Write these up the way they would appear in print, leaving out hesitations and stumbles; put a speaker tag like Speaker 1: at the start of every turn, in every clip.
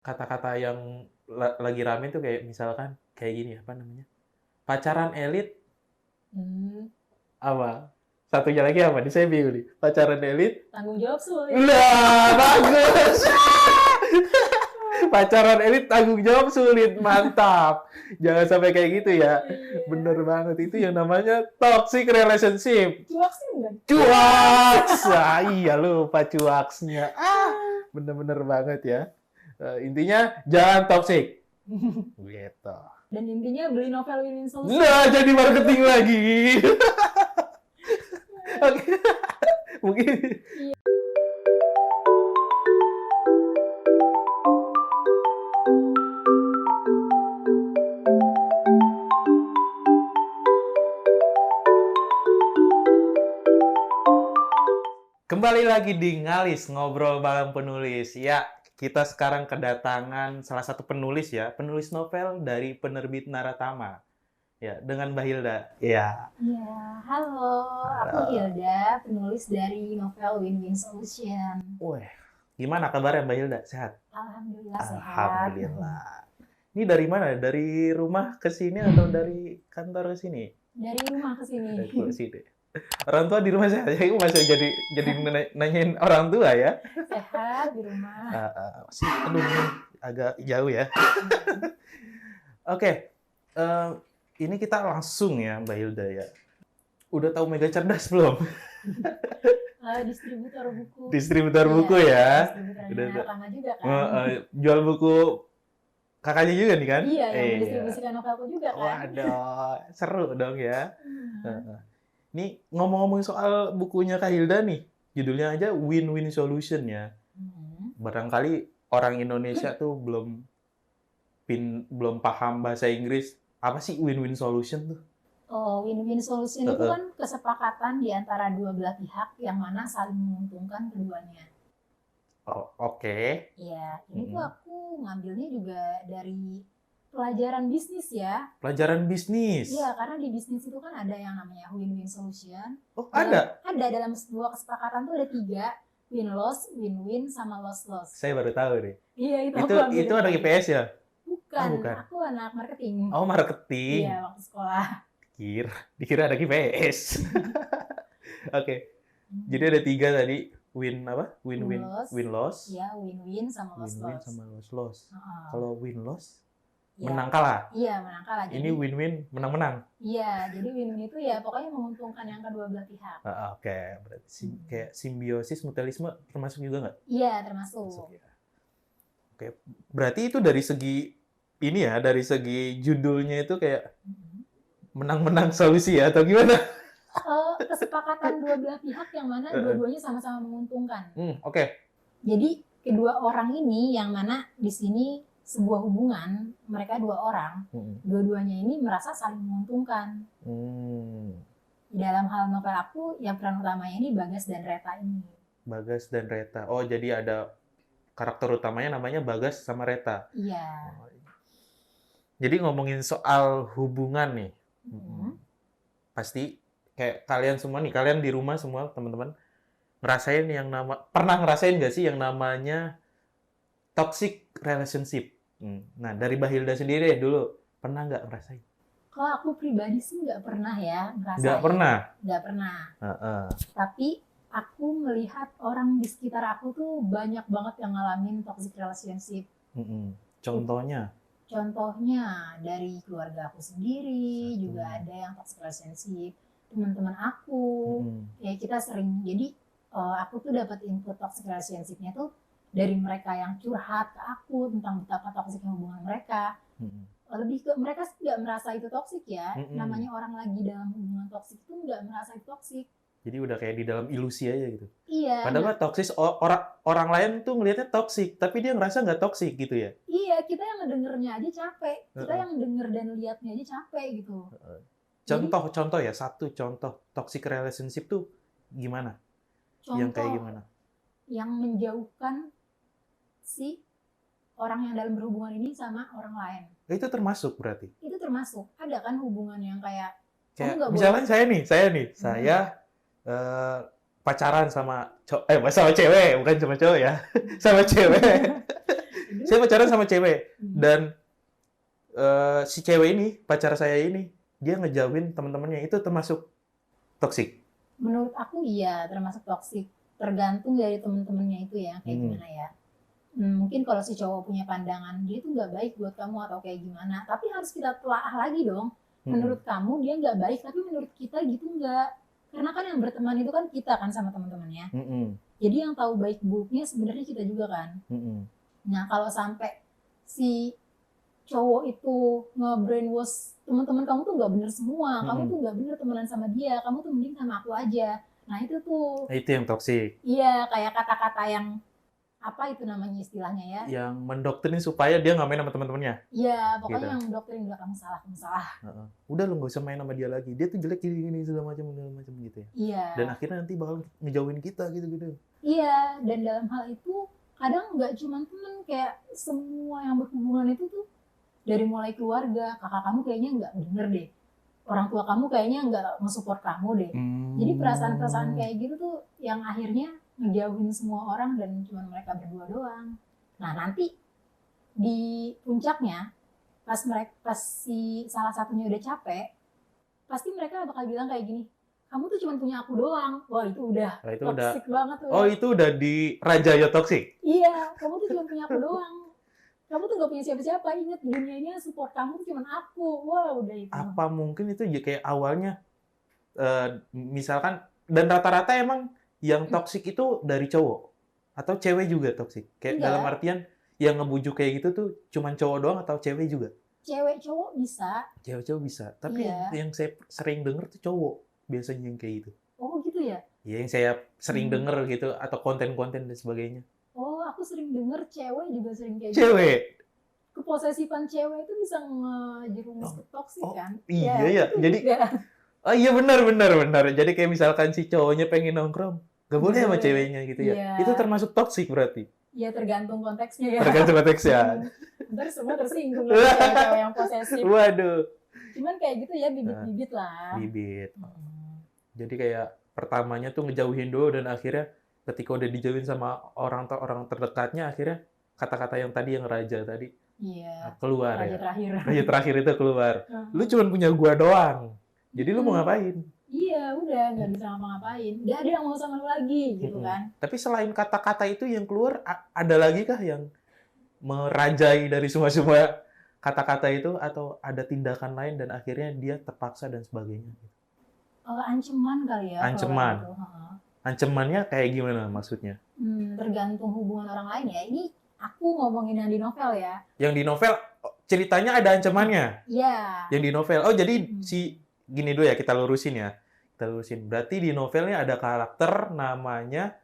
Speaker 1: kata-kata yang lagi rame tuh kayak misalkan kayak gini, apa namanya, pacaran elit
Speaker 2: Hmm,
Speaker 1: apa, satunya lagi apa nih, saya bingung nih. Pacaran elit,
Speaker 2: tanggung jawab sulit.
Speaker 1: lah bagus. Pacaran elit tanggung jawab sulit, mantap. Jangan sampai kayak gitu ya.
Speaker 2: Iya.
Speaker 1: Bener banget, itu yang namanya toxic relationship.
Speaker 2: Cuak sih enggak?
Speaker 1: Cuaks, ah, iya lupa cuaksnya. Bener-bener banget ya. Intinya jangan toxic. Gitu.
Speaker 2: Dan intinya beli novel Win-Win Solution.
Speaker 1: Nah, jadi marketing lagi. Oke, mungkin kembali lagi di Ngalis, ngobrol bareng penulis. Ya, kita sekarang kedatangan salah satu penulis ya, penulis novel dari penerbit Naratama. Ya, dengan Mbak Hilda. Ya.
Speaker 2: Iya, halo. Aku Hilda, penulis dari novel Win-Win Solution.
Speaker 1: Wah, gimana kabarnya Mbak Hilda? Sehat?
Speaker 2: Alhamdulillah sehat.
Speaker 1: Alhamdulillah. Ini dari mana? Dari rumah ke sini atau dari kantor ke sini?
Speaker 2: Dari rumah ke sini.
Speaker 1: Dari rumah ke sini. Orang tua di rumah sehat. Saya masih jadi nanyain orang tua ya.
Speaker 2: Sehat di rumah.
Speaker 1: Masih aduh, ini agak jauh ya. Oke. Ini kita langsung ya Mbak Hilda ya. Udah tahu Mega Cerdas belum?
Speaker 2: Distributor buku.
Speaker 1: Distributor buku ya.
Speaker 2: Distributornya Naratama juga kan?
Speaker 1: Jual buku kakaknya juga nih kan?
Speaker 2: Iya, yang mendistribusikan novelku juga kan?
Speaker 1: Waduh, seru dong ya. Nih ngomong-ngomong soal bukunya Kak Hilda nih, judulnya aja Win-Win Solution ya. Barangkali orang Indonesia tuh belum paham bahasa Inggris. Apa sih Win-Win Solution tuh?
Speaker 2: Oh, win-win solution itu kan kesepakatan di antara dua belah pihak yang mana saling menguntungkan keduanya.
Speaker 1: Oh, oke.
Speaker 2: Iya, ini tuh aku ngambilnya juga dari pelajaran bisnis ya.
Speaker 1: Pelajaran bisnis?
Speaker 2: Iya, karena di bisnis itu kan ada yang namanya win-win solution.
Speaker 1: Oh, ada?
Speaker 2: Ada, dalam sebuah kesepakatan tuh ada 3, win-loss, win-win, sama loss-loss.
Speaker 1: Saya baru tahu nih.
Speaker 2: Iya,
Speaker 1: itu anak IPS ya?
Speaker 2: Bukan,
Speaker 1: bukan.
Speaker 2: Aku anak marketing.
Speaker 1: Oh, marketing.
Speaker 2: Iya, waktu sekolah.
Speaker 1: Dikira anak IPS. Oke. Jadi ada 3 tadi. Win-win, win-loss.
Speaker 2: Iya, win-win sama loss-loss.
Speaker 1: Win-win sama loss-loss. Kalau win-loss,
Speaker 2: ya,
Speaker 1: menang kalah.
Speaker 2: Iya, menang kalah.
Speaker 1: Ini win-win, menang-menang.
Speaker 2: Iya, jadi win-win itu ya pokoknya menguntungkan yang kedua belah pihak.
Speaker 1: Oke, berarti kayak simbiosis, mutualisme termasuk juga nggak?
Speaker 2: Iya, termasuk.
Speaker 1: Ya. Oke, berarti itu dari segi ini ya, dari segi judulnya itu kayak menang-menang solusi ya, atau gimana?
Speaker 2: Kesepakatan dua belah pihak yang mana dua-duanya sama-sama menguntungkan.
Speaker 1: Oke.
Speaker 2: Jadi kedua orang ini yang mana di sini sebuah hubungan, mereka 2 orang, dua-duanya ini merasa saling menguntungkan. Di dalam hal novel aku, yang peran utamanya ini Bagas dan Reta ini.
Speaker 1: Bagas dan Reta. Oh, jadi ada karakter utamanya namanya Bagas sama Reta.
Speaker 2: Iya.
Speaker 1: Jadi ngomongin soal hubungan nih, pasti kayak kalian semua nih, kalian di rumah semua teman-teman ngerasain pernah ngerasain nggak sih yang namanya toxic relationship? Nah, dari Mbak Hilda sendiri dulu, pernah nggak ngerasain?
Speaker 2: Kalau aku pribadi sih nggak pernah ya ngerasain.
Speaker 1: Nggak pernah?
Speaker 2: Nggak pernah. Tapi aku melihat orang di sekitar aku tuh banyak banget yang ngalamin toxic relationship.
Speaker 1: Contohnya? Contohnya
Speaker 2: dari keluarga aku sendiri, juga ada yang toxic relationship. Teman-teman aku, ya kita sering, jadi aku tuh dapat input toxic relationship-nya tuh dari mereka yang curhat ke aku tentang betapa toksiknya hubungan mereka. Lebih ke mereka sih nggak merasa itu toksik ya. Namanya orang lagi dalam hubungan toksik itu nggak merasa itu toksik.
Speaker 1: Jadi udah kayak di dalam ilusi aja gitu.
Speaker 2: Iya.
Speaker 1: Padahal toksik orang lain tuh ngelihatnya toksik, tapi dia ngerasa nggak toksik gitu ya.
Speaker 2: Iya, kita yang ngedengernya aja capek. Kita yang denger dan lihatnya aja capek gitu.
Speaker 1: Contoh ya, satu contoh toxic relationship tuh gimana? Yang kayak gimana?
Speaker 2: Yang menjauhkan si orang yang dalam berhubungan ini sama orang lain.
Speaker 1: Itu termasuk berarti?
Speaker 2: Itu termasuk. Ada kan hubungan yang kayak
Speaker 1: misalnya saya pacaran sama cewek, bukan sama cowok ya. Sama cewek. Saya pacaran sama cewek
Speaker 2: Hmm.
Speaker 1: dan si cewek ini, pacar saya ini, dia ngejauhin teman-temannya, itu termasuk toksik.
Speaker 2: Menurut aku iya termasuk toksik. Tergantung dari temen-temennya itu ya kayak gimana ya. Mungkin kalau si cowok punya pandangan dia tuh nggak baik buat kamu atau kayak gimana, tapi harus kita telaah lagi dong. Menurut kamu dia nggak baik, tapi menurut kita gitu nggak. Karena kan yang berteman itu kan kita kan sama teman-temannya. Jadi yang tahu baik buruknya sebenarnya kita juga kan. Nah kalau sampai si cowok itu nge-brainwash teman-teman kamu tuh nggak bener semua, kamu tuh nggak bener temenan sama dia, kamu tuh mending sama aku aja. Nah itu tuh.
Speaker 1: Itu yang toksik.
Speaker 2: Iya kayak kata-kata yang apa itu namanya istilahnya ya?
Speaker 1: Yang mendoktrin supaya dia nggak main sama teman-temannya.
Speaker 2: Iya pokoknya
Speaker 1: Gitu.
Speaker 2: yang doktrin udah kamu salah.
Speaker 1: Udah lo nggak usah main sama dia lagi. Dia tuh jelek gini segala macam gitu ya.
Speaker 2: Iya.
Speaker 1: Dan akhirnya nanti bakal ngejauhin kita gitu.
Speaker 2: Iya dan dalam hal itu kadang nggak cuma temen, kayak semua yang berhubungan itu tuh dari mulai keluarga, kakak kamu kayaknya nggak bener deh, orang tua kamu kayaknya nggak nge-support kamu deh. Jadi perasaan-perasaan kayak gitu tuh yang akhirnya ngejauhin semua orang dan cuma mereka berdua doang. Nah nanti di puncaknya pas si salah satunya udah capek, pasti mereka bakal bilang kayak gini, kamu tuh cuma punya aku doang. Wah itu udah toxic banget tuh.
Speaker 1: Oh itu udah di Rajaya toksik.
Speaker 2: Iya, kamu tuh cuma punya aku doang. Kamu tuh gak punya siapa-siapa. Ingat di dunia ini support kamu tuh cuma aku. Wah udah itu.
Speaker 1: Apa mungkin itu kayak awalnya misalkan, dan rata-rata emang yang toksik itu dari cowok atau cewek juga toksik? Kayak
Speaker 2: Enggak.
Speaker 1: dalam artian yang ngebujuk kayak gitu tuh cuman cowok doang atau cewek juga?
Speaker 2: Cewek cowok bisa.
Speaker 1: Cewek-cowok bisa. Tapi yang saya sering denger tuh cowok biasanya yang kayak gitu.
Speaker 2: Oh gitu ya?
Speaker 1: Ya yang saya sering denger gitu, atau konten-konten dan sebagainya.
Speaker 2: Oh aku sering denger cewek juga sering kayak
Speaker 1: Cewek?
Speaker 2: gitu. Keposesifan cewek itu bisa ngejerumus ke toksik kan?
Speaker 1: Iya ya. Jadi oh iya benar. Jadi kayak misalkan si cowoknya pengen nongkrong, gak boleh sama ceweknya gitu ya.
Speaker 2: Iya.
Speaker 1: Itu termasuk toksik berarti.
Speaker 2: Iya tergantung konteksnya ya.
Speaker 1: Tergantung konteksnya.
Speaker 2: Ntar semua tersinggung lagi cewek yang posesif.
Speaker 1: Waduh.
Speaker 2: Cuman kayak gitu ya, bibit-bibit lah.
Speaker 1: Bibit. Jadi kayak pertamanya tuh ngejauhin dulu, dan akhirnya ketika udah dijauhin sama orang terdekatnya, akhirnya kata-kata yang tadi, yang raja tadi, keluar
Speaker 2: raja
Speaker 1: ya.
Speaker 2: terakhir.
Speaker 1: Raja terakhir itu keluar. Lu cuma punya gua doang. Jadi lu mau ngapain?
Speaker 2: Iya, udah nggak bisa ngapa-ngapain. Nggak ada yang mau sama lu lagi, gitu kan.
Speaker 1: Tapi selain kata-kata itu yang keluar, ada lagi kah yang merajai dari semua kata-kata itu, atau ada tindakan lain dan akhirnya dia terpaksa dan sebagainya?
Speaker 2: Ancaman kali ya.
Speaker 1: Ancaman.
Speaker 2: Gitu.
Speaker 1: Ancamannya kayak gimana maksudnya?
Speaker 2: Tergantung hubungan orang lain ya. Ini aku ngomongin yang di novel ya.
Speaker 1: Yang di novel ceritanya ada ancamannya?
Speaker 2: Iya.
Speaker 1: Yang di novel. Oh jadi gini dulu ya, kita lurusin ya. Berarti di novelnya ada karakter namanya...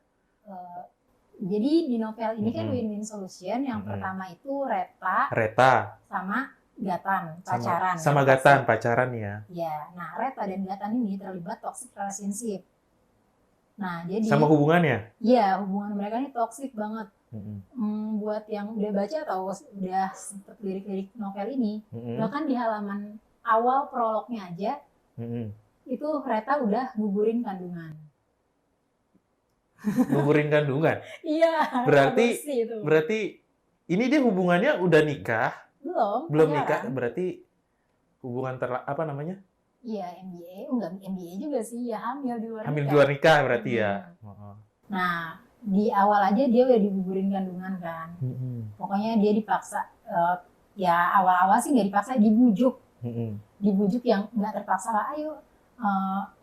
Speaker 2: Jadi di novel ini kan win-win solution. Yang pertama itu Reta. Sama Gatan, pacaran.
Speaker 1: Sama Gatan, pacaran ya.
Speaker 2: Iya. Nah, Reta dan Gatan ini terlibat toxic relationship. Nah, jadi...
Speaker 1: Sama hubungannya?
Speaker 2: Iya, hubungan mereka ini toxic banget. Buat yang udah baca atau udah sempet lirik-lirik novel ini, bahkan di halaman awal prolognya aja, itu Reta udah gugurin kandungan.
Speaker 1: Gugurin kandungan?
Speaker 2: Iya.
Speaker 1: Berarti ini dia hubungannya udah nikah? Belum nikah, berarti hubungan apa namanya?
Speaker 2: Iya, MBA. Enggak MBA juga sih, ya hamil di luar nikah.
Speaker 1: Hamil di luar nikah berarti ya.
Speaker 2: Nah, di awal aja dia udah digugurin kandungan kan. Pokoknya dia dipaksa, ya awal-awal sih nggak dipaksa, dibujuk. Dibujuk yang nggak terpaksa lah, ayo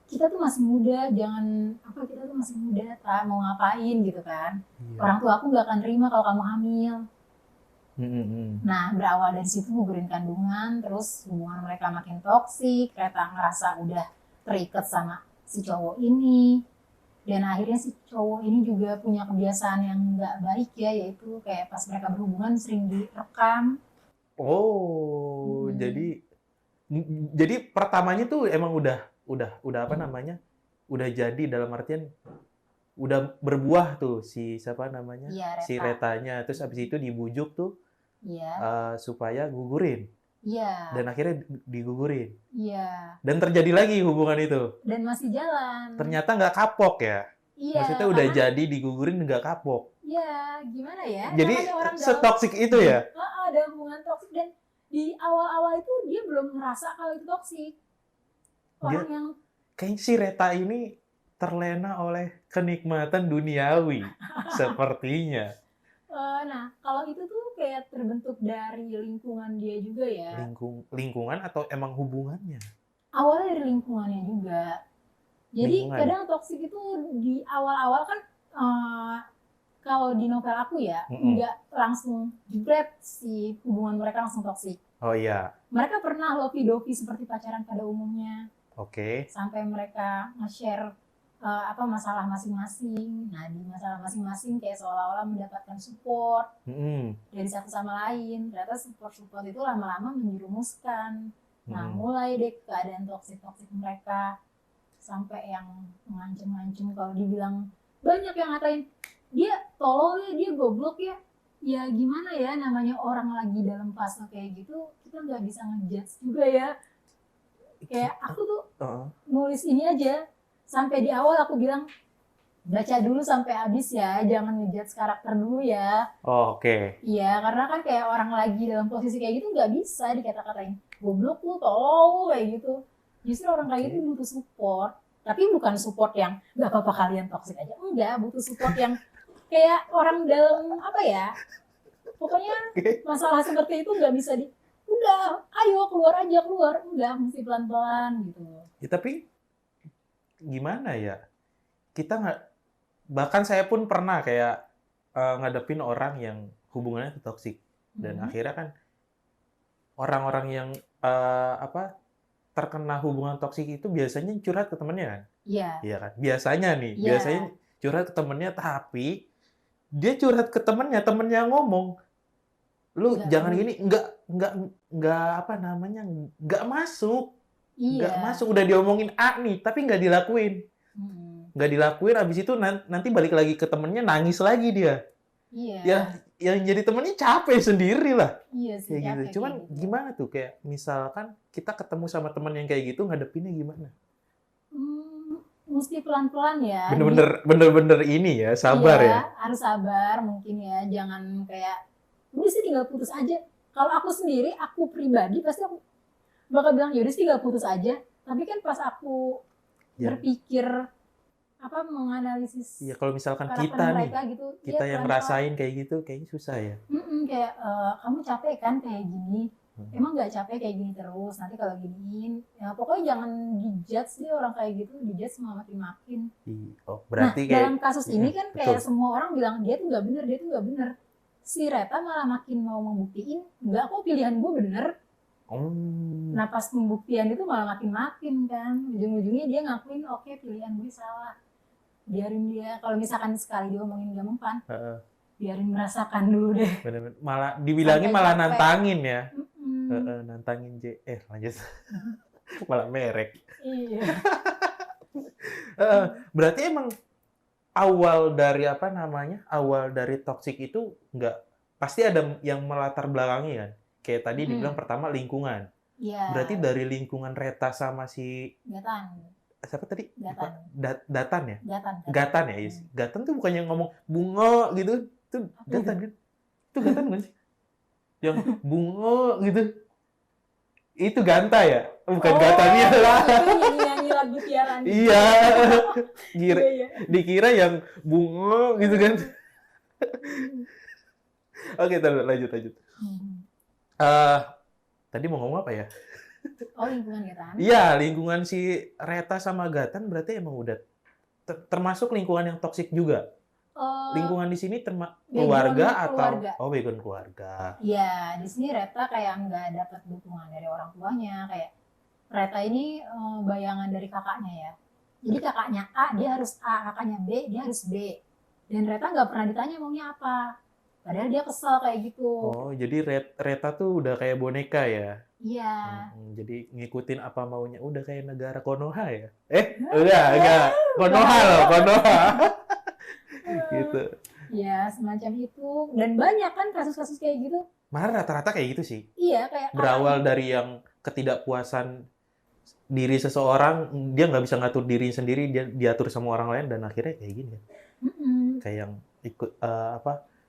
Speaker 2: kita tuh masih muda, kita tuh masih muda, tak mau ngapain gitu kan. Orang tua aku nggak akan terima kalau kamu hamil. Nah, berawal dari situ gugurin kandungan, terus hubungan mereka makin toksik, Reta ngerasa udah terikat sama si cowok ini, dan akhirnya si cowok ini juga punya kebiasaan yang nggak baik ya, yaitu kayak pas mereka berhubungan sering direkam.
Speaker 1: Oh, jadi pertamanya tuh emang udah apa namanya? Udah jadi, dalam artian udah berbuah tuh si siapa namanya?
Speaker 2: Iya, Reta.
Speaker 1: Si Retanya. Terus abis itu dibujuk tuh supaya gugurin.
Speaker 2: Iya.
Speaker 1: Dan akhirnya digugurin.
Speaker 2: Iya.
Speaker 1: Dan terjadi lagi hubungan itu.
Speaker 2: Dan masih jalan.
Speaker 1: Ternyata nggak kapok ya?
Speaker 2: Iya.
Speaker 1: Maksudnya udah jadi digugurin nggak kapok.
Speaker 2: ya gimana ya?
Speaker 1: Jadi
Speaker 2: Namanya orang dalam
Speaker 1: setoksik itu ya?
Speaker 2: ada hubungan toksik dan di awal-awal itu dia belum ngerasa kalau itu toksik.
Speaker 1: Dia
Speaker 2: Orang yang
Speaker 1: kayaknya si Reta ini terlena oleh kenikmatan duniawi sepertinya.
Speaker 2: nah kalau itu tuh kayak terbentuk dari lingkungan dia juga ya.
Speaker 1: Lingkungan atau emang hubungannya?
Speaker 2: Awalnya dari lingkungannya juga. Jadi
Speaker 1: Lingkungan.
Speaker 2: kadang toksik itu di awal-awal kan kalau di novel aku ya nggak langsung jebret si hubungan mereka langsung toksik.
Speaker 1: Oh iya.
Speaker 2: Mereka pernah lovey-dovey seperti pacaran pada umumnya.
Speaker 1: Oke.
Speaker 2: Sampai mereka nge-share masalah masing-masing. Nah di masalah masing-masing kayak seolah-olah mendapatkan support dari satu sama lain. Ternyata support itu lama-lama menjerumuskan. Nah mulai deh keadaan toksik mereka sampai yang mengancam-ngancam. Kalau dibilang banyak yang ngatain dia tolol ya, dia goblok ya. Ya gimana ya, namanya orang lagi dalam fase kayak gitu, kita nggak bisa ngejudge juga ya. Kayak aku tuh nulis ini aja, sampai di awal aku bilang, baca dulu sampai habis ya, jangan ngejudge karakter dulu ya.
Speaker 1: Oh, oke.
Speaker 2: Iya, karena kan kayak orang lagi dalam posisi kayak gitu nggak bisa dikata-katain goblok lu, tolol kayak gitu. Justru orang kayak gitu butuh support. Tapi bukan support yang nggak apa-apa kalian toksik aja. Enggak, butuh support yang kayak orang dalam apa ya, pokoknya masalah seperti itu nggak bisa udah ayo keluar aja, enggak, mesti pelan-pelan gitu.
Speaker 1: Ya, tapi gimana ya, kita nggak, bahkan saya pun pernah kayak ngadepin orang yang hubungannya toksik dan akhirnya kan orang-orang yang terkena hubungan toksik itu biasanya curhat ke temennya kan. Iya kan, biasanya curhat ke temennya, tapi dia curhat ke temennya ngomong, lu jangan gini, nggak masuk. Nggak masuk, udah diomongin A nih, tapi nggak dilakuin. Nggak dilakuin, abis itu nanti balik lagi ke temennya, nangis lagi dia. Ya, yang jadi temennya capek sendiri lah.
Speaker 2: Iya sih,
Speaker 1: kayak gitu. Cuman gimana tuh, kayak misalkan kita ketemu sama temen yang kayak gitu, ngadepinnya gimana?
Speaker 2: Mesti pelan-pelan ya.
Speaker 1: Bener-bener ini ya, sabar ya.
Speaker 2: Harus sabar mungkin ya, jangan kayak udah sih tinggal putus aja. Kalau aku sendiri, aku pribadi pasti aku bakal bilang yaudah sih tinggal putus aja. Tapi kan pas aku berpikir menganalisis
Speaker 1: kalau misalkan kita nih,
Speaker 2: gitu,
Speaker 1: kita yang ngerasain kayak gitu, kayaknya susah ya.
Speaker 2: Kayak kamu capek kan kayak gini. Emang nggak capek kayak gini terus, nanti kalau giniin ya pokoknya jangan dijudge deh orang kayak gitu, dijudge malah makin.
Speaker 1: Berarti
Speaker 2: kayak dalam kasus ini kan kayak semua orang bilang dia tuh nggak bener, si Reta malah makin mau membuktiin nggak kok pilihan gue bener. Nah pas pembuktian itu malah makin kan, ujung-ujungnya dia ngakuin oke, pilihan gue salah. Biarin dia, kalau misalkan sekali dia ngomongin gak mempan, biarin merasakan dulu deh.
Speaker 1: Bener-bener. Malah dibilangin malah nantangin ya. Nantangin lanjut. Malah merek.
Speaker 2: Iya.
Speaker 1: Berarti emang awal dari toksik itu nggak pasti ada yang melatar belakangi kan. Kayak tadi dibilang pertama lingkungan.
Speaker 2: Iya.
Speaker 1: Berarti dari lingkungan Reta sama si
Speaker 2: Gatan.
Speaker 1: Siapa tadi?
Speaker 2: Gatan
Speaker 1: ya? Gatan ya? Gatan tuh bukannya ngomong bunga gitu. Itu Gatan kan? Itu Gatan kan sih? Yang bunga gitu. Itu Ganta ya? Bukan Gatanya lah.
Speaker 2: Itu nyanyi lagu siaran.
Speaker 1: Iya. Dikira yang bunga gitu kan. Oke, lanjut. Tadi mau ngomong apa ya?
Speaker 2: Lingkungan Gatan.
Speaker 1: Iya, lingkungan si Reta sama Gatan berarti emang udah termasuk lingkungan yang toksik juga. Lingkungan di sini keluarga atau background keluarga.
Speaker 2: Iya, di sini Reta kayak nggak dapat dukungan dari orang tuanya. Kayak Reta ini bayangan dari kakaknya ya. Jadi kakaknya A dia harus A, kakaknya B dia harus B. Dan Reta nggak pernah ditanya maunya apa. Padahal dia kesel kayak gitu.
Speaker 1: Jadi Reta tuh udah kayak boneka ya?
Speaker 2: Iya.
Speaker 1: Jadi ngikutin apa maunya. Udah kayak negara Konoha ya? Enggak. Konoha loh, Konoha. Gitu.
Speaker 2: Ya, semacam itu. Dan banyak kan kasus-kasus kayak gitu.
Speaker 1: Malah rata-rata kayak gitu sih.
Speaker 2: Iya, kayak
Speaker 1: berawal dari yang ketidakpuasan diri seseorang, dia nggak bisa ngatur diri sendiri, dia diatur sama orang lain, dan akhirnya kayak gini. Kayak yang ikut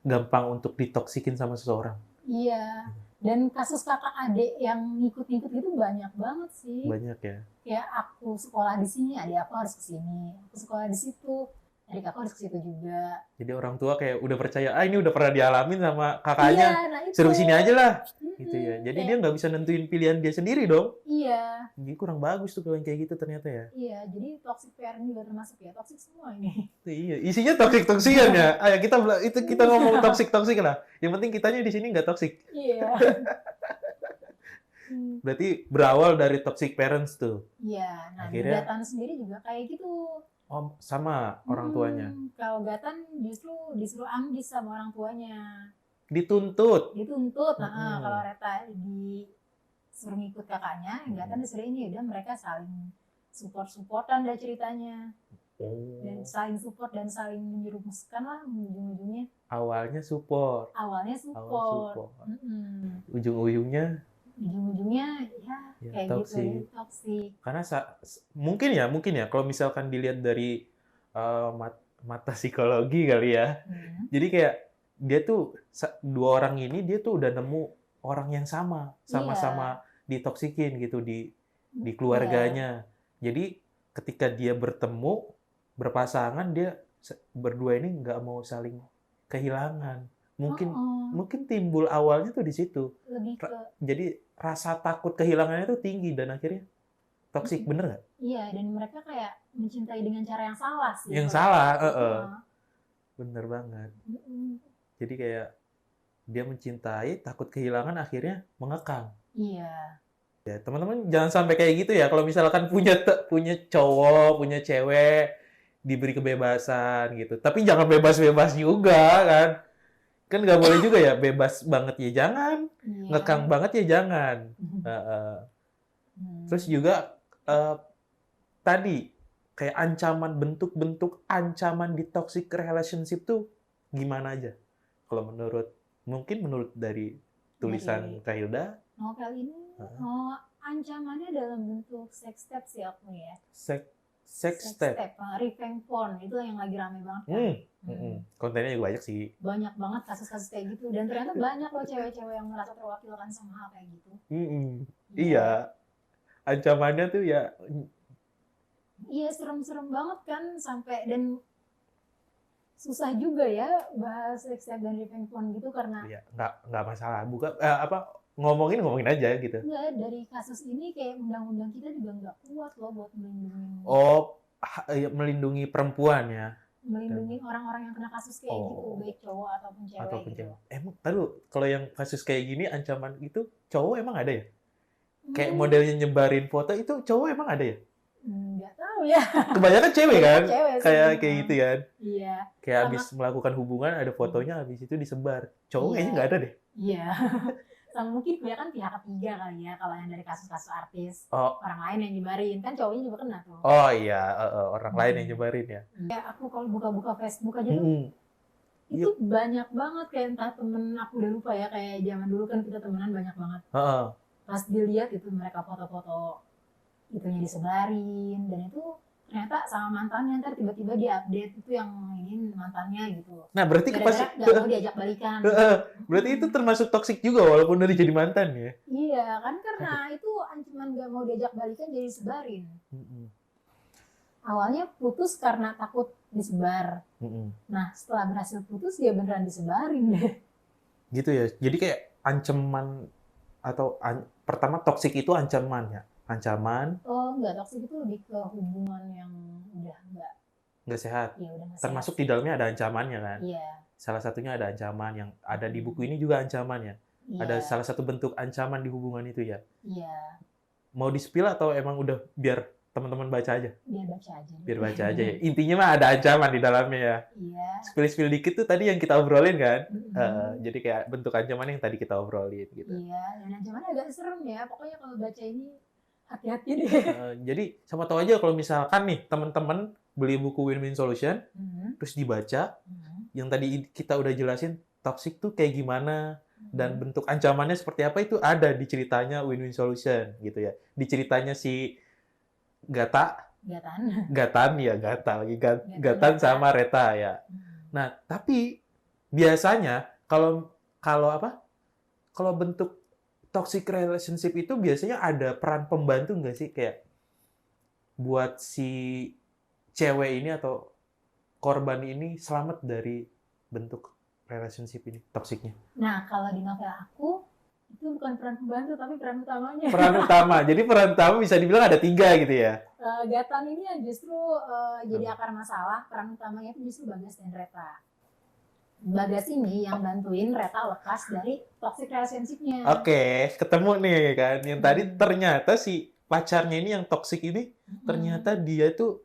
Speaker 1: gampang untuk ditoksikin sama seseorang.
Speaker 2: Iya. Dan kasus kakak adik yang ngikut-ngikut itu banyak banget sih.
Speaker 1: Banyak ya.
Speaker 2: Kayak aku sekolah di sini, adik aku harus ke sini. Aku sekolah di situ, adik aku harus ke situ juga.
Speaker 1: Jadi orang tua kayak udah percaya, ini udah pernah dialamin sama kakaknya,
Speaker 2: Iya, nah itu.
Speaker 1: suruh sini aja lah.
Speaker 2: Mm-mm.
Speaker 1: Gitu ya. Jadi
Speaker 2: Kayak-
Speaker 1: dia nggak bisa nentuin pilihan dia sendiri dong.
Speaker 2: Iya.
Speaker 1: Jadi kurang bagus tuh kalau yang kayak gitu ternyata ya.
Speaker 2: Iya, jadi toxic parenting juga termasuk ya, toxic semua ini.
Speaker 1: Iya, isinya toksik-toksikan ya. Ayo kita ngomong toksik-toksik lah. Yang penting kitanya di sini nggak toksik.
Speaker 2: Iya.
Speaker 1: Berarti berawal dari toxic parents tuh.
Speaker 2: Iya, nah di
Speaker 1: Akhirnya-
Speaker 2: Gatan sendiri juga kayak gitu.
Speaker 1: Oh, sama orang tuanya.
Speaker 2: Kalau Gatan justru disuruh ambis sama orang tuanya.
Speaker 1: Dituntut.
Speaker 2: Dituntut,
Speaker 1: Mm-mm.
Speaker 2: kalau Reta disuruh ngikut kakaknya, Gatan disuruh ini, udah mereka saling support-supportan dah ceritanya. Dan
Speaker 1: Oh,
Speaker 2: saling support dan saling menjerumuskan lah ujung-ujungnya.
Speaker 1: awalnya support.
Speaker 2: Awalnya
Speaker 1: Awal
Speaker 2: support.
Speaker 1: support.
Speaker 2: Mm-mm.
Speaker 1: Ujung-ujungnya
Speaker 2: Ujung-ujungnya ya
Speaker 1: ya
Speaker 2: kayak
Speaker 1: toksik.
Speaker 2: gitu, toksik.
Speaker 1: Karena mungkin ya kalau misalkan dilihat dari mata psikologi kali ya.
Speaker 2: Hmm.
Speaker 1: Jadi kayak dia tuh dua orang ini dia tuh udah nemu orang yang sama-sama ditoksikin gitu di keluarganya. Jadi ketika dia bertemu berpasangan dia berdua ini nggak mau saling kehilangan. Mungkin timbul awalnya tuh di situ.
Speaker 2: Lebih ke
Speaker 1: Jadi rasa takut kehilangannya tuh tinggi dan akhirnya toksik, bener nggak?
Speaker 2: iya, dan mereka kayak mencintai dengan cara yang salah sih.
Speaker 1: Yang
Speaker 2: kalau-
Speaker 1: salah,
Speaker 2: Heeh.
Speaker 1: bener banget.
Speaker 2: Mm-mm.
Speaker 1: Jadi kayak dia mencintai, takut kehilangan, akhirnya mengekang.
Speaker 2: Iya.
Speaker 1: Ya, teman-teman jangan sampai kayak gitu ya. Kalau misalkan punya cowok, punya cewek, diberi kebebasan gitu. Tapi jangan bebas-bebas juga kan. Kan nggak boleh juga ya, bebas banget ya jangan,
Speaker 2: Iya.
Speaker 1: ngekang banget ya jangan. Heeh. Terus juga tadi kayak bentuk-bentuk ancaman di toxic relationship tuh gimana aja? Kalau mungkin menurut dari tulisan Kak Hilda,
Speaker 2: Novel ini ancamannya dalam bentuk sex step sih aku ya.
Speaker 1: sex step.
Speaker 2: Revenge porn itu yang lagi rame banget kan.
Speaker 1: Kontennya juga banyak sih.
Speaker 2: Banyak banget kasus-kasus kayak gitu dan ternyata banyak loh cewek-cewek yang merasa terwakilkan sama hal kayak gitu.
Speaker 1: Iya. Ancamannya tuh ya
Speaker 2: Iya, serem-serem banget kan sampai dan susah juga ya bahas sex step dan revenge porn gitu karena
Speaker 1: ya nggak masalah. Ngomongin aja gitu.
Speaker 2: enggak, dari kasus ini kayak undang-undang kita juga nggak kuat loh buat melindungi
Speaker 1: Melindungi perempuan ya.
Speaker 2: melindungi orang-orang yang kena kasus kayak gitu, baik cowok ataupun cewek gitu.
Speaker 1: Emang kalau yang kasus kayak gini ancaman itu cowok emang ada ya? Kayak modelnya nyebarin foto itu cowok emang ada ya?
Speaker 2: Nggak tahu ya.
Speaker 1: Kebanyakan cewek kan?
Speaker 2: Cewek sih,
Speaker 1: Kayak
Speaker 2: memang.
Speaker 1: gitu kan?
Speaker 2: Iya.
Speaker 1: Kayak
Speaker 2: Sama-
Speaker 1: habis melakukan hubungan ada fotonya habis itu disebar. Cowok kayaknya nggak ada deh.
Speaker 2: Iya. Sama mungkin kebanyakan pihak ketiga kali ya kalau yang dari kasus-kasus artis.
Speaker 1: Oh.
Speaker 2: Orang lain yang nyebarin kan cowoknya juga kena tuh.
Speaker 1: Oh iya, orang lain yang nyebarin ya.
Speaker 2: Ya aku kalau buka-buka Facebook aja tuh itu banyak banget kayak entah temen aku udah lupa ya kayak zaman dulu kan kita temenan banyak banget.
Speaker 1: Heeh.
Speaker 2: Pas dilihat itu mereka foto-foto itunya disebarin dan itu ternyata sama mantannya ntar tiba-tiba dia update itu yang ini mantannya gitu.
Speaker 1: Nah, berarti
Speaker 2: Gara-gara nggak mau diajak balikan.
Speaker 1: berarti itu termasuk toksik juga walaupun udah jadi mantan ya.
Speaker 2: Iya kan karena itu ancaman nggak mau diajak balikan jadi disebarin. Awalnya putus karena takut disebar. Nah setelah berhasil putus dia beneran disebarin deh.
Speaker 1: Gitu ya. Jadi kayak ancaman atau pertama toksik itu ancamannya. Ancaman
Speaker 2: Oh enggak, toksik itu lebih ke hubungan yang udah
Speaker 1: nggak sehat.
Speaker 2: ya udah nggak
Speaker 1: Termasuk
Speaker 2: sehat.
Speaker 1: di dalamnya ada ancamannya kan.
Speaker 2: Iya.
Speaker 1: Salah satunya ada ancaman yang ada di buku ini juga ancamannya.
Speaker 2: Iya.
Speaker 1: Ada salah satu bentuk ancaman di hubungan itu ya.
Speaker 2: Iya.
Speaker 1: Mau di-spill atau emang udah biar teman-teman baca aja?
Speaker 2: Biar baca aja.
Speaker 1: Biar baca aja ya. Intinya mah ada ancaman di dalamnya ya.
Speaker 2: Iya.
Speaker 1: Spill dikit tuh tadi yang kita obrolin kan.
Speaker 2: Mm-mm.
Speaker 1: Jadi kayak bentuk ancaman yang tadi kita obrolin gitu.
Speaker 2: Iya, dan ancamannya agak serem ya. Pokoknya kalau baca ini hati-hati deh.
Speaker 1: Jadi sama tahu aja kalau misalkan nih teman-teman beli buku Win-Win Solution terus dibaca yang tadi kita udah jelasin toxic tuh kayak gimana dan bentuk ancamannya seperti apa itu ada di ceritanya Win-Win Solution gitu ya. Di ceritanya si Gatan sama Reta ya. Nah, tapi biasanya kalau kalau apa? Kalau bentuk toxic relationship itu biasanya ada peran pembantu nggak sih? Kayak buat si cewek ini atau korban ini selamat dari bentuk relationship ini, toksiknya.
Speaker 2: Nah, kalau di novel aku, itu bukan peran pembantu, tapi peran utamanya.
Speaker 1: Peran utama. Jadi peran utama bisa dibilang ada 3 gitu ya?
Speaker 2: Gatan ini yang justru jadi akar masalah, peran utamanya itu justru Bagas dan Reta. Bagas ini yang bantuin Reta lepas dari toxic relationship-nya.
Speaker 1: Oke, ketemu nih kan. Yang tadi ternyata si pacarnya ini yang toksik ini, ternyata dia tuh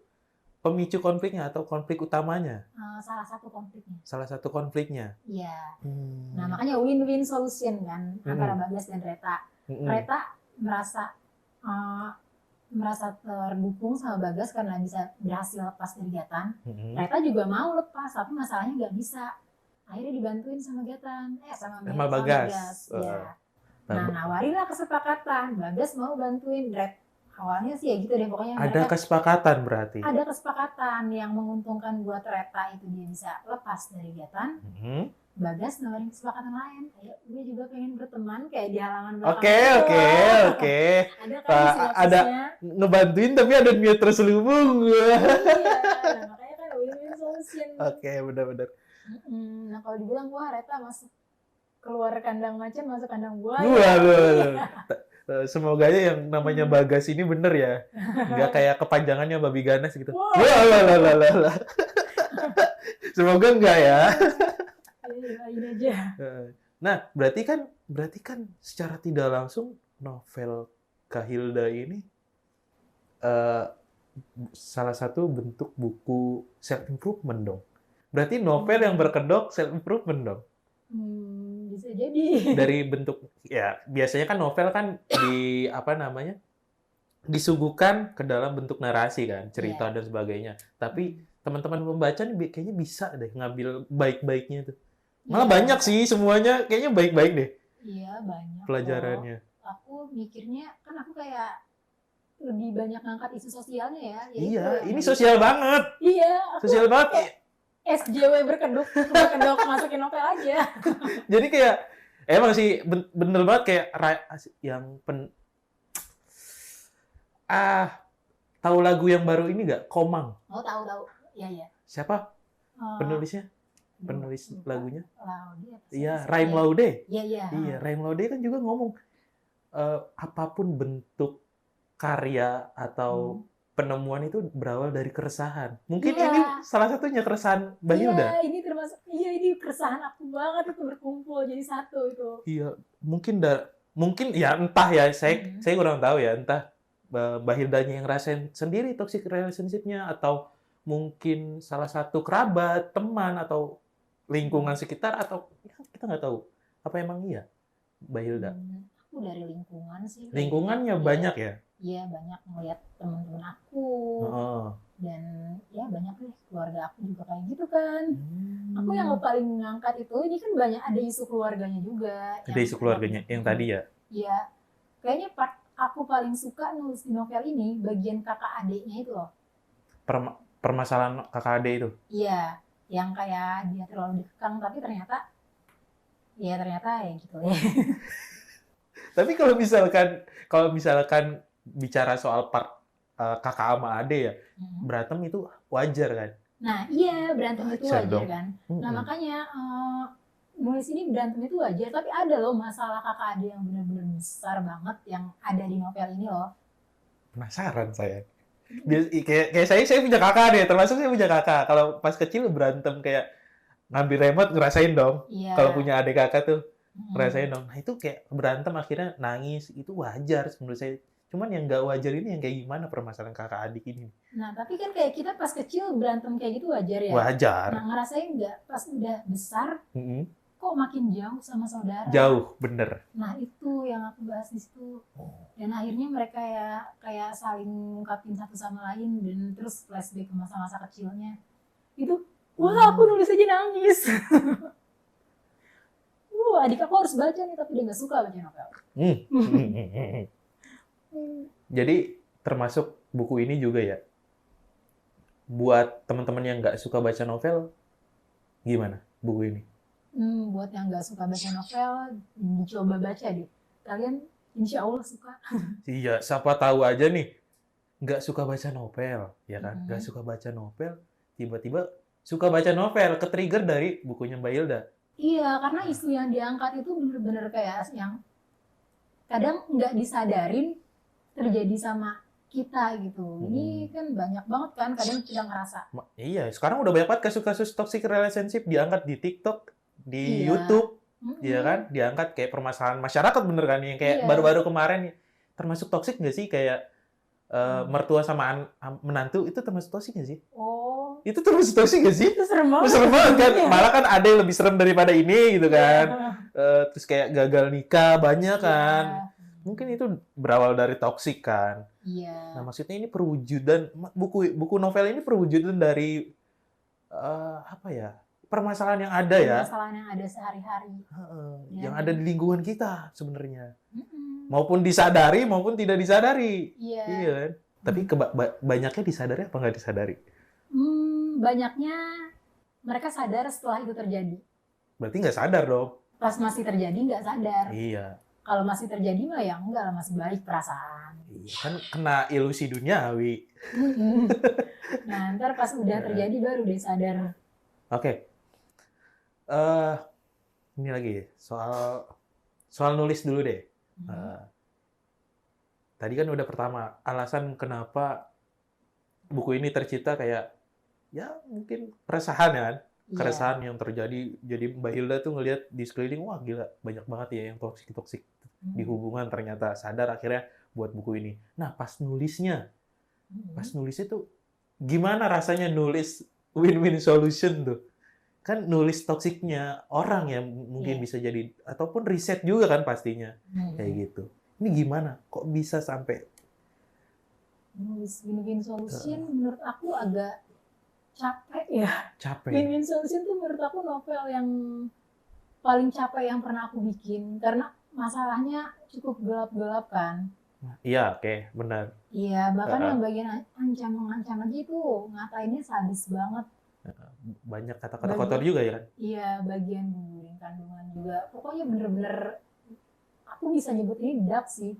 Speaker 1: pemicu konfliknya atau konflik utamanya.
Speaker 2: Salah satu konfliknya.
Speaker 1: Salah satu konfliknya.
Speaker 2: Iya. Nah, makanya win-win solution kan antara Bagas dan Reta. Reta merasa terdukung sama Bagas karena bisa berhasil lepas dari Gatan. Reta juga mau lepas, tapi masalahnya nggak bisa. Akhirnya dibantuin sama Gatan, sama Bagas. Ya. Nah, nawarilah kesepakatan. Bagas mau bantuin Reta. Awalnya sih ya gitu deh, pokoknya
Speaker 1: ada kesepakatan berarti.
Speaker 2: Ada kesepakatan yang menguntungkan buat Reta itu dia bisa lepas dari Gatan. Bagas nawarin kesepakatan lain. Ayo, gue juga pengen berteman kayak di halaman belakang.
Speaker 1: Oke. Ada ngebantuin tapi ada niat terselubung.
Speaker 2: Iya, nah, makanya kan win-win solution.
Speaker 1: Oke, benar-benar.
Speaker 2: Nah, kalau dibilang wah Reta masuk keluar kandang macan masuk kandang buaya.
Speaker 1: Semoga aja yang namanya Bagas ini bener ya. Nggak kayak kepanjangannya babi ganas gitu. Semoga enggak ya.
Speaker 2: Doain aja.
Speaker 1: Nah, berarti kan secara tidak langsung novel Kahilda ini salah satu bentuk buku self improvement dong. Berarti novel yang berkedok self improvement dong.
Speaker 2: Bisa jadi.
Speaker 1: Dari bentuk ya biasanya kan novel kan disuguhkan ke dalam bentuk narasi kan, cerita dan sebagainya. Tapi teman-teman pembaca nih kayaknya bisa deh ngambil baik-baiknya tuh. Malah banyak sih semuanya kayaknya baik-baik deh.
Speaker 2: Iya, banyak.
Speaker 1: Pelajarannya.
Speaker 2: Aku mikirnya kan aku kayak lebih banyak ngangkat isu sosialnya ya.
Speaker 1: Iya, ini sosial banget.
Speaker 2: Iya,
Speaker 1: sosial banget.
Speaker 2: SJW berkedok masukin novel aja.
Speaker 1: Jadi kayak emang sih bener banget kayak yang tahu lagu yang baru ini nggak? Komang.
Speaker 2: Oh, tahu. Iya.
Speaker 1: Siapa penulisnya? Penulis lagunya?
Speaker 2: Laude.
Speaker 1: Iya, Raim Laude.
Speaker 2: Iya.
Speaker 1: Iya, Raim Laude kan juga ngomong apapun bentuk karya atau penemuan itu berawal dari keresahan. Mungkin ini salah satunya keresahan Mbak Hilda.
Speaker 2: Iya, ini termasuk. Iya, ini keresahan aku banget itu berkumpul jadi satu itu.
Speaker 1: Iya, mungkin ya entah ya, saya kurang tahu ya, entah Mbak Hildanya yang rasain sendiri toxic relationship-nya atau mungkin salah satu kerabat, teman atau lingkungan sekitar atau ya, kita nggak tahu. Apa emang iya, Mbak Hilda?
Speaker 2: Aku dari lingkungan sih.
Speaker 1: Lingkungannya banyak ya?
Speaker 2: Iya, banyak ngeliat teman-teman aku. Dan ya banyak deh keluarga aku juga kayak gitu kan. Aku yang paling ngangkat itu, ini kan banyak ada isu keluarganya juga.
Speaker 1: Ada isu keluarganya yang tadi ya?
Speaker 2: Iya. Kayaknya part aku paling suka nulis di novel ini bagian kakak adiknya itu loh.
Speaker 1: Permasalahan kakak adik itu?
Speaker 2: Iya, yang kayak dia terlalu dikekang tapi ternyata ya gitu ya.
Speaker 1: Tapi kalau misalkan bicara soal part kakak sama ade ya, berantem itu wajar kan?
Speaker 2: Nah iya, berantem itu wajar kan. Nah makanya nulis ini berantem itu wajar, tapi ada loh masalah kakak ade yang benar-benar besar banget yang ada di novel ini loh.
Speaker 1: Penasaran saya. Kayak saya punya kakak deh, termasuk saya punya kakak. Kalau pas kecil berantem kayak ngambil remote ngerasain dong.
Speaker 2: Iya.
Speaker 1: Kalau punya adik kakak tuh ngerasain dong. Nah itu kayak berantem akhirnya nangis, itu wajar menurut saya. Cuman yang nggak wajar ini yang kayak gimana permasalahan kakak adik ini.
Speaker 2: Nah tapi kan kayak kita pas kecil berantem kayak gitu wajar ya.
Speaker 1: Wajar.
Speaker 2: Nah ngerasain nggak pas udah besar, kok makin jauh sama saudara.
Speaker 1: Jauh, bener.
Speaker 2: Nah itu yang aku bahas di situ. Dan akhirnya mereka ya kayak saling ngungkapin satu sama lain dan terus flashback ke masa-masa kecilnya. Itu, wah aku nulis aja nangis. Adik aku harus baca nih tapi dia nggak suka baca novel.
Speaker 1: Jadi termasuk buku ini juga ya buat teman-teman yang nggak suka baca novel Gimana buku ini?
Speaker 2: Buat yang nggak suka baca novel, dicoba baca deh. Kalian insya Allah suka.
Speaker 1: Iya, siapa tahu aja nih nggak suka baca novel, ya kan? Nggak
Speaker 2: Mm-mm.
Speaker 1: suka baca novel, tiba-tiba suka baca novel, ke-trigger dari bukunya Mbak Hilda.
Speaker 2: Iya, karena isu yang diangkat itu bener-bener kayak yang kadang nggak disadarin terjadi sama kita gitu. Ini kan banyak banget kan, kadang kita ngerasa.
Speaker 1: Iya, sekarang udah banyak banget kasus-kasus toxic relationship diangkat di TikTok, di
Speaker 2: Iya.
Speaker 1: YouTube,
Speaker 2: Mm-mm.
Speaker 1: ya kan? Diangkat kayak permasalahan masyarakat bener kan? Yang kayak
Speaker 2: Iya.
Speaker 1: baru-baru kemarin nih, termasuk toxic nggak sih? Kayak mertua sama menantu itu termasuk toxic nggak sih?
Speaker 2: Oh,
Speaker 1: Itu termasuk toxic nggak sih?
Speaker 2: itu serem banget.
Speaker 1: Serem banget kan?
Speaker 2: Iya.
Speaker 1: Malah kan ada yang lebih serem daripada ini gitu kan?
Speaker 2: Iya.
Speaker 1: Terus kayak gagal nikah banyak kan?
Speaker 2: Iya.
Speaker 1: Mungkin itu berawal dari toxic kan?
Speaker 2: Iya.
Speaker 1: Nah, maksudnya ini perwujudan buku novel ini perwujudan dari apa ya? Permasalahan yang ada ya.
Speaker 2: Permasalahan yang ada sehari-hari.
Speaker 1: Yang ada di lingkungan kita sebenarnya.
Speaker 2: Mm-mm.
Speaker 1: Maupun disadari maupun tidak disadari.
Speaker 2: Iya.
Speaker 1: Iya kan? Tapi banyaknya disadari apa nggak disadari?
Speaker 2: Banyaknya mereka sadar setelah itu terjadi.
Speaker 1: Berarti nggak sadar dong.
Speaker 2: Pas masih terjadi nggak sadar.
Speaker 1: Iya.
Speaker 2: Kalau masih terjadi mah ya enggak lah, masih baik perasaan.
Speaker 1: Iya, kan kena ilusi duniawi.
Speaker 2: Nah, ntar pas udah terjadi baru dia sadar.
Speaker 1: Oke. Ini lagi soal nulis dulu deh. Tadi kan udah pertama alasan kenapa buku ini tercipta kayak ya mungkin keresahan ya kan. Keresahan yang terjadi, jadi Mbak Hilda tuh ngelihat di sekeliling, wah gila banyak banget ya yang toksik di hubungan, ternyata sadar akhirnya buat buku ini. Nah pas nulisnya tuh gimana rasanya nulis win-win solution tuh? Kan nulis toksiknya orang yang mungkin bisa jadi, ataupun riset juga kan pastinya, kayak gitu. Ini gimana? Kok bisa sampai
Speaker 2: nulis win-win solution? Menurut aku agak capek ya.
Speaker 1: Capek.
Speaker 2: Win-win solution tuh menurut aku novel yang paling capek yang pernah aku bikin, karena masalahnya cukup gelap-gelap kan.
Speaker 1: Iya, oke, benar.
Speaker 2: Iya, bahkan yang bagian mengancam aja itu ngatainnya sadis banget.
Speaker 1: Banyak kata-kata kotor juga ya kan?
Speaker 2: Iya, bagian gugurin kandungan juga. Pokoknya bener-bener aku bisa nyebut ini dark sih.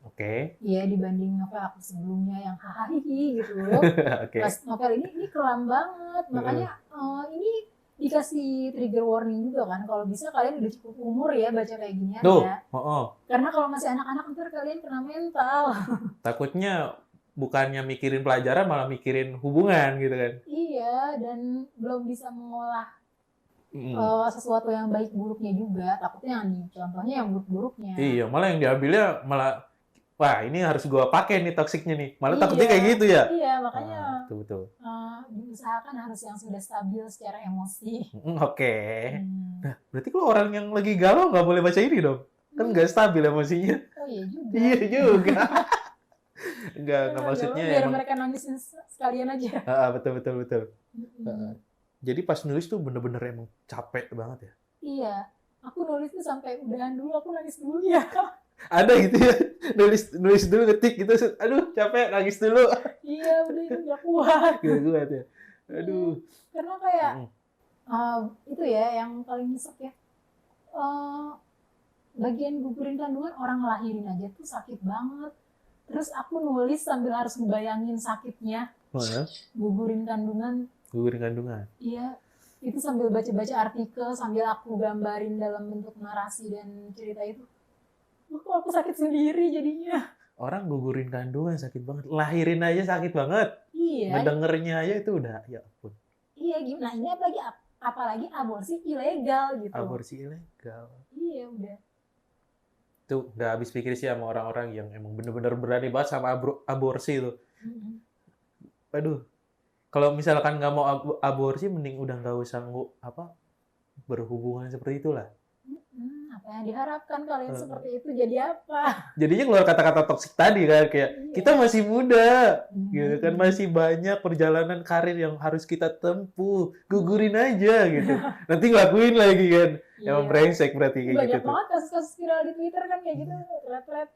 Speaker 1: Oke.
Speaker 2: Iya, dibanding novel aku sebelumnya yang hahaha gitu.
Speaker 1: Oke.
Speaker 2: Pas novel ini kelam banget. Makanya ini dikasih trigger warning juga kan. Kalau bisa kalian udah cukup umur ya baca kayak ginian ya. Karena kalau masih anak-anak ntar kalian kena mental.
Speaker 1: Takutnya bukannya mikirin pelajaran malah mikirin hubungan gitu kan.
Speaker 2: Iya, dan belum bisa mengolah sesuatu yang baik buruknya juga. Takutnya yang contohnya yang buruk-buruknya.
Speaker 1: Iya, malah yang diambilnya malah wah ini harus gua pakai nih toksiknya nih. Malah takutnya kayak gitu ya.
Speaker 2: Iya, makanya
Speaker 1: betul.
Speaker 2: diusahakan harus yang sudah stabil secara emosi.
Speaker 1: Oke. Nah, berarti kalau orang yang lagi galau nggak boleh baca ini dong? Kan nggak stabil emosinya.
Speaker 2: Oh iya juga.
Speaker 1: Iya juga. Enggak maksudnya
Speaker 2: biar mereka nangisin sekalian aja.
Speaker 1: Betul. Jadi pas nulis tuh bener-bener emang capek banget ya?
Speaker 2: Iya. Aku nulis tuh sampai udahan dulu, aku nangis dulu ya.
Speaker 1: Ada gitu ya? Nulis dulu, ngetik gitu, aduh capek, nangis dulu.
Speaker 2: Iya, udah itu gak kuat.
Speaker 1: Gak kuat ya? Aduh.
Speaker 2: Karena kayak, itu ya yang paling nyesek ya. Bagian gugurin kandungan orang ngelahirin aja tuh sakit banget. Terus aku nulis sambil harus ngebayangin sakitnya. Gugurin kandungan. Iya. Itu sambil baca-baca artikel, sambil aku gambarin dalam bentuk narasi dan cerita itu. Kok aku sakit sendiri jadinya.
Speaker 1: Orang gugurin kandungan sakit banget. Lahirin aja sakit banget.
Speaker 2: Iya.
Speaker 1: Mendengernya aja itu udah, ya ampun.
Speaker 2: Iya, gimana? Ini apalagi aborsi ilegal gitu.
Speaker 1: Aborsi ilegal.
Speaker 2: Iya, udah.
Speaker 1: Tuh, nggak habis pikir sih sama orang-orang yang emang bener-bener berani banget sama aborsi itu. Aduh. Kalau misalkan nggak mau aborsi, mending udah nggak usah berhubungan seperti itulah.
Speaker 2: Apa yang diharapkan kalian seperti itu jadi apa?
Speaker 1: Jadinya keluar kata-kata toksik tadi kan, kayak kita masih muda, gitu kan, masih banyak perjalanan karir yang harus kita tempuh, gugurin aja gitu. Nanti ngelakuin lagi kan, emang brengsek berarti kayak gitu.
Speaker 2: Banyak banget kasus-kasus viral di Twitter kan kayak gitu, thread.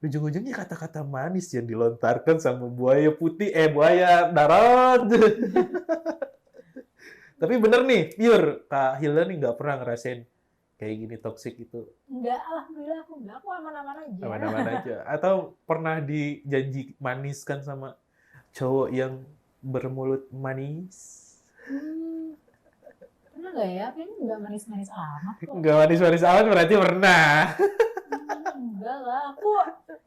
Speaker 1: Ujung-ujungnya kata-kata manis yang dilontarkan sama buaya putih, buaya darat. Tapi bener nih, pure Kak Hilda nih nggak pernah ngerasain kayak gini toxic itu.
Speaker 2: Enggak, alhamdulillah aku enggak, aku aman-aman aja.
Speaker 1: Aman-aman aja. Atau pernah dijanji manis kan sama cowok yang bermulut manis?
Speaker 2: Hmm, pernah nggak ya? Kayaknya nggak manis-manis amat kok.
Speaker 1: Nggak manis-manis amat berarti pernah.
Speaker 2: Enggak lah, aku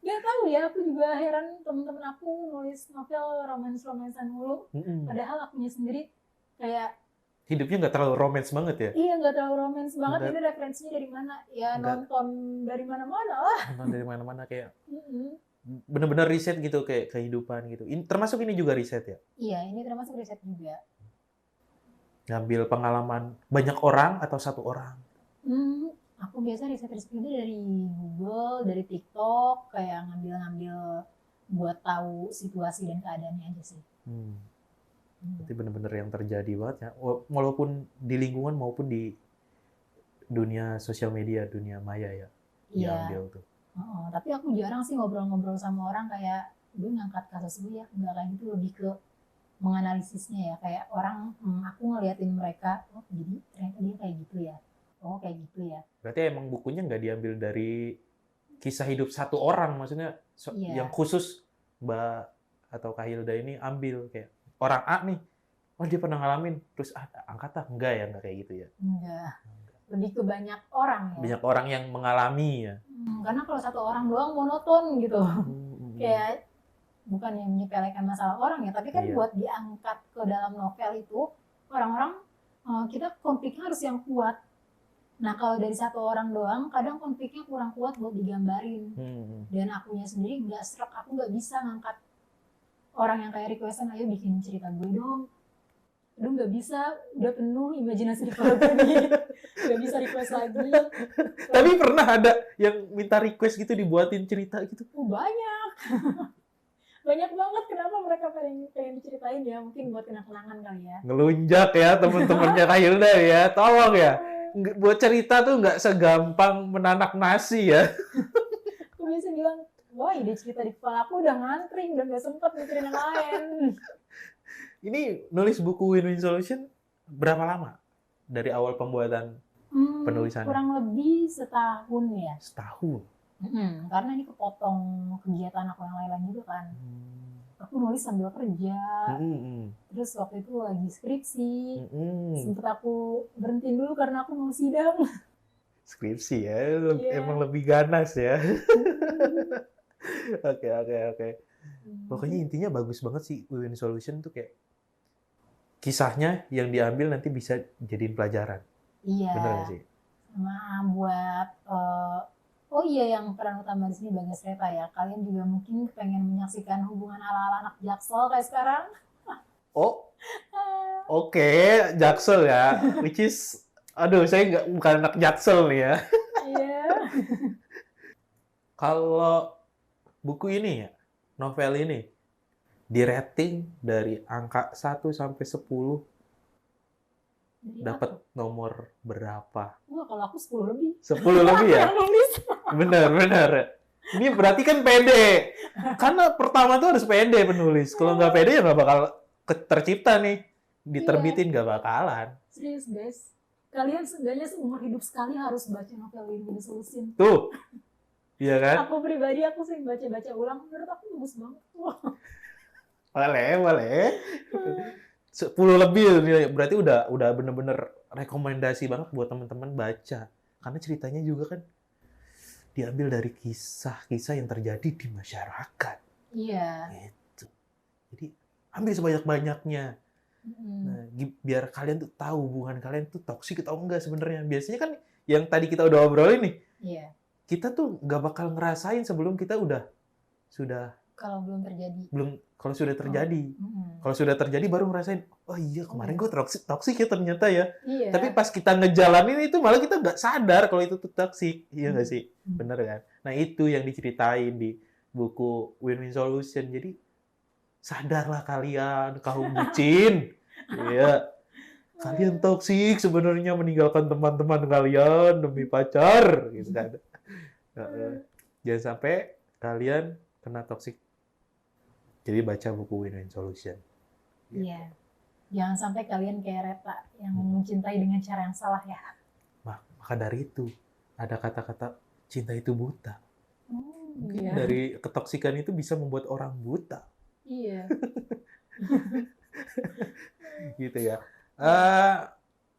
Speaker 2: nggak tahu ya. Aku juga heran teman-teman aku nulis novel romance-romancean mulu. Padahal akunya sendiri kayak
Speaker 1: Hidupnya nggak terlalu romance banget ya?
Speaker 2: iya nggak terlalu romance banget.
Speaker 1: Nggak.
Speaker 2: Ini referensinya dari mana? Ya
Speaker 1: Nggak.
Speaker 2: nonton dari mana-mana lah.
Speaker 1: Nonton dari mana-mana kayak
Speaker 2: Mm-mm.
Speaker 1: bener-bener riset gitu kayak kehidupan gitu. Termasuk ini juga riset ya?
Speaker 2: Iya, ini termasuk riset juga.
Speaker 1: Ngambil pengalaman banyak orang atau satu orang?
Speaker 2: Aku biasa riset-riset itu dari Google, dari TikTok, kayak ngambil-ngambil buat tahu situasi dan keadaannya aja sih.
Speaker 1: Berarti bener-bener yang terjadi banget ya. Walaupun di lingkungan maupun di dunia sosial media, dunia maya ya.
Speaker 2: Iya.
Speaker 1: Diambil tuh.
Speaker 2: Tapi aku jarang sih ngobrol-ngobrol sama orang kayak gue ngangkat kasus gue ya, nggak kayak gitu, lebih ke menganalisisnya ya, kayak orang aku ngeliatin mereka, oh jadi ternyata dia kayak gitu ya, oh kayak gitu ya.
Speaker 1: Berarti emang bukunya nggak diambil dari kisah hidup satu orang, maksudnya
Speaker 2: Iya.
Speaker 1: yang khusus Mbak atau Kak Hilda ini ambil kayak orang A nih, oh dia pernah ngalamin, terus angkat enggak ya, enggak kayak gitu ya?
Speaker 2: Enggak, lebih ke banyak orang ya.
Speaker 1: Banyak orang yang mengalami ya.
Speaker 2: Karena kalau satu orang doang monoton gitu, kayak bukan yang menyepelekan masalah orang ya, tapi kan buat diangkat ke dalam novel itu orang-orang kita konfliknya harus yang kuat. Nah kalau dari satu orang doang, kadang konfliknya kurang kuat buat digambarin. Dan akunya sendiri nggak serak, aku nggak bisa ngangkat orang yang kayak requestan, ayo bikin cerita gue dong. Aduh nggak bisa, udah penuh imajinasi di kepala gue nih. Nggak bisa request lagi.
Speaker 1: Tapi pernah ada yang minta request gitu dibuatin cerita gitu?
Speaker 2: Banyak. Banyak banget, kenapa mereka pengen diceritain ya, mungkin buat kenang-kenangan kali ya.
Speaker 1: Ngelunjak ya temen-temennya Kak Hilda ya, tolong ya. Buat cerita tuh nggak segampang menanak nasi ya.
Speaker 2: Aku biasa bilang, wah ide cerita di kepala aku udah ngantri, udah nggak sempet mikirin yang lain.
Speaker 1: Ini nulis buku Win-Win Solution berapa lama? Dari awal pembuatan penulisannya?
Speaker 2: Kurang lebih setahun ya.
Speaker 1: Setahun?
Speaker 2: Karena ini kepotong kegiatan aku yang lain-lain juga kan. Aku nulis sambil kerja. Terus waktu itu lagi skripsi. Sempet aku berhentiin dulu karena aku mau sidang.
Speaker 1: Skripsi ya? Emang lebih ganas ya? Oke. Pokoknya intinya bagus banget sih Win-Win Solution tuh kayak kisahnya yang diambil nanti bisa jadiin pelajaran.
Speaker 2: Iya.
Speaker 1: Bener nggak sih?
Speaker 2: Sama buat oh iya, yang peran utama di sini Bagas Reta ya. Kalian juga mungkin pengen menyaksikan hubungan ala-ala anak Jaksel kayak sekarang.
Speaker 1: Oh, oke, Jaksel ya. Which is, aduh, saya bukan anak Jaksel nih ya.
Speaker 2: Iya.
Speaker 1: Kalau buku ini ya, novel ini, di rating dari angka 1 sampai 10, dapat nomor berapa?
Speaker 2: Wah, kalau aku 10 lebih.
Speaker 1: 10 lebih ya? Bener. Ini berarti kan pede. Karena pertama tuh harus pede penulis. Kalau nggak pede ya nggak bakal tercipta nih. Diterbitin nggak bakalan.
Speaker 2: Serius guys. Kalian seenggaknya seumur hidup sekali harus baca novel Win-Win Solution.
Speaker 1: Tuh. Iya kan?
Speaker 2: Aku pribadi, aku sering baca-baca ulang. Menurut aku bagus banget.
Speaker 1: Boleh. 10 lebih berarti udah bener-bener rekomendasi banget buat teman-teman baca. Karena ceritanya juga kan diambil dari kisah-kisah yang terjadi di masyarakat.
Speaker 2: Iya.
Speaker 1: Gitu. Jadi ambil sebanyak-banyaknya. Nah, biar kalian tuh tahu hubungan kalian tuh toksik atau enggak sebenarnya. Biasanya kan yang tadi kita udah obrolin nih.
Speaker 2: Iya.
Speaker 1: Kita tuh nggak bakal ngerasain sebelum kita sudah kalau sudah terjadi. Kalau sudah terjadi baru ngerasain, oh iya kemarin gue toksik ya ternyata ya.
Speaker 2: Iya.
Speaker 1: Tapi pas kita ngejalanin itu malah kita nggak sadar kalau itu tuh toksik. Iya nggak sih? Bener kan? Nah itu yang diceritain di buku Win-Win Solution. Jadi sadarlah kalian, kaum bucin. Iya. Kalian toksik sebenarnya meninggalkan teman-teman kalian demi pacar. Gitu kan. Jangan sampai kalian kena toksik. Jadi baca buku Win-Win Solution.
Speaker 2: Iya. Jangan sampai kalian kayak Reta yang mencintai dengan cara yang salah ya.
Speaker 1: Maka dari itu ada kata-kata cinta itu buta. Mungkin
Speaker 2: Iya.
Speaker 1: dari ketoksikan itu bisa membuat orang buta.
Speaker 2: Iya.
Speaker 1: Gitu ya.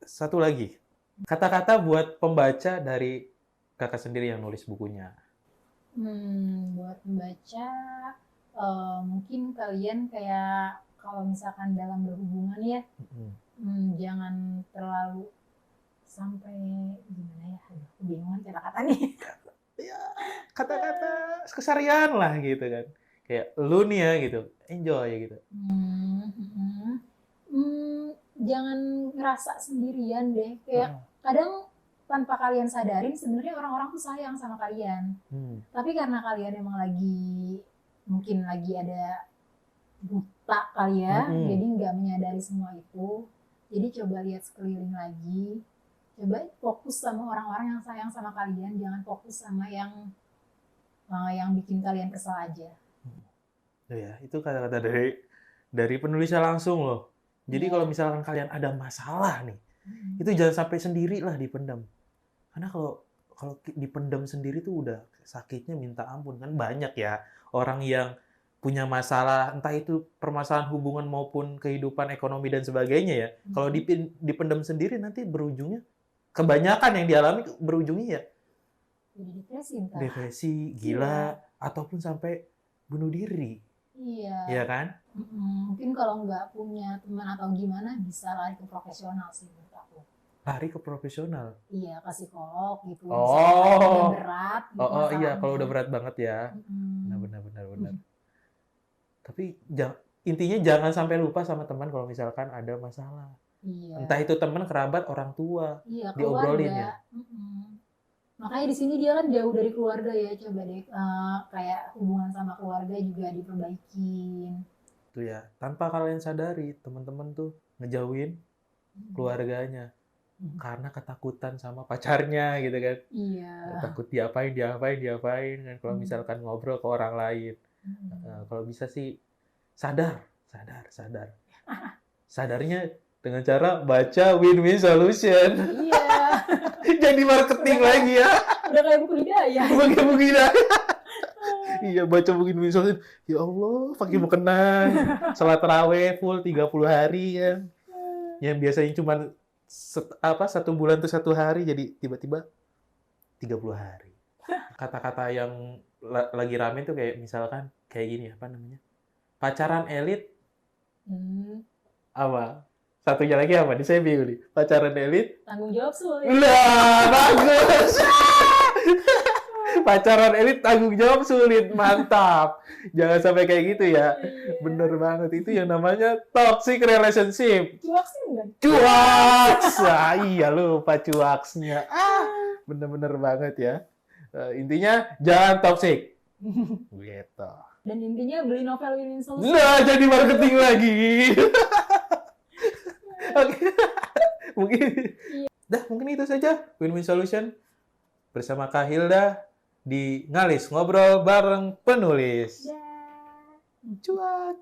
Speaker 1: Satu lagi. Kata-kata buat pembaca dari kakak sendiri yang nulis bukunya.
Speaker 2: Buat membaca, mungkin kalian kayak kalau misalkan dalam berhubungan ya, jangan terlalu sampai gimana ya, aduh, aku bingung kata-kata nih.
Speaker 1: Ya, kata-kata keseharian lah gitu kan. Kayak lu nih ya gitu, enjoy gitu.
Speaker 2: Jangan ngerasa sendirian deh. Kayak kadang tanpa kalian sadarin sebenarnya orang-orang tuh sayang sama kalian. Tapi karena kalian emang mungkin lagi ada buta kali ya, jadi nggak menyadari semua itu. Jadi coba lihat sekeliling lagi. Coba fokus sama orang-orang yang sayang sama kalian, jangan fokus sama yang bikin kalian kesal aja.
Speaker 1: Ya, itu kata-kata dari penulisnya langsung loh. Jadi kalau misalkan kalian ada masalah nih, itu jangan sampai sendiri lah dipendam. Karena kalau dipendam sendiri tuh udah sakitnya minta ampun. Kan banyak ya orang yang punya masalah, entah itu permasalahan hubungan maupun kehidupan ekonomi dan sebagainya ya. Kalau dipendam sendiri nanti berujungnya, kebanyakan yang dialami berujungnya ya
Speaker 2: jadi
Speaker 1: depresi, gila, ataupun sampai bunuh diri.
Speaker 2: Iya.
Speaker 1: Iya kan?
Speaker 2: Mungkin kalau nggak punya teman atau gimana bisa lari ke profesional sih menurut aku.
Speaker 1: Lari ke profesional?
Speaker 2: Iya, ke psikolog gitu.
Speaker 1: Oh,
Speaker 2: udah berat. Gitu
Speaker 1: oh iya, kalau udah berat banget ya. Benar. Tapi intinya jangan sampai lupa sama teman kalau misalkan ada masalah.
Speaker 2: Iya.
Speaker 1: Entah itu teman, kerabat, orang tua.
Speaker 2: Iya,
Speaker 1: diobrolin ya.
Speaker 2: Makanya di sini dia kan jauh dari keluarga ya, coba deh kayak hubungan sama keluarga juga diperbaikin.
Speaker 1: Itu ya, tanpa kalian sadari teman-teman tuh ngejauhin keluarganya karena ketakutan sama pacarnya gitu kan.
Speaker 2: Iya.
Speaker 1: Takut diapain kan kalau misalkan ngobrol ke orang lain. Kalau bisa sih sadar. Sadarnya dengan cara baca Win-Win Solution.
Speaker 2: Iya.
Speaker 1: Jadi marketing lagi ya.
Speaker 2: Udah kayak buku hidayah.
Speaker 1: Buku hidayah. Iya, baca Win-Win Solution. Ya Allah, pakai mukena. Salat tarawih full 30 hari kan. Yang biasanya cuma 1 bulan tuh 1 hari, jadi tiba-tiba 30 hari. Kata-kata yang lagi rame tuh kayak misalkan kayak gini, apa namanya? Pacaran elit. Apa? Satunya lagi apa? Saya bingung nih. Pacaran elit.
Speaker 2: Tanggung jawab sulit.
Speaker 1: Nah, bagus. Pacaran elit tanggung jawab sulit. Mantap. Jangan sampai kayak gitu ya. Bener banget. Itu yang namanya toxic relationship.
Speaker 2: Cuaksnya enggak?
Speaker 1: Cuaks. Iya lupa cuaksnya. Bener-bener banget ya. Intinya jangan toxic. Gitu.
Speaker 2: Dan intinya beli novel Win-Win Solution.
Speaker 1: Nah, jadi marketing lagi. Oke. Mungkin itu saja Win-Win Solution bersama Kak Hilda di Ngalis Ngobrol bareng Penulis. Cuak.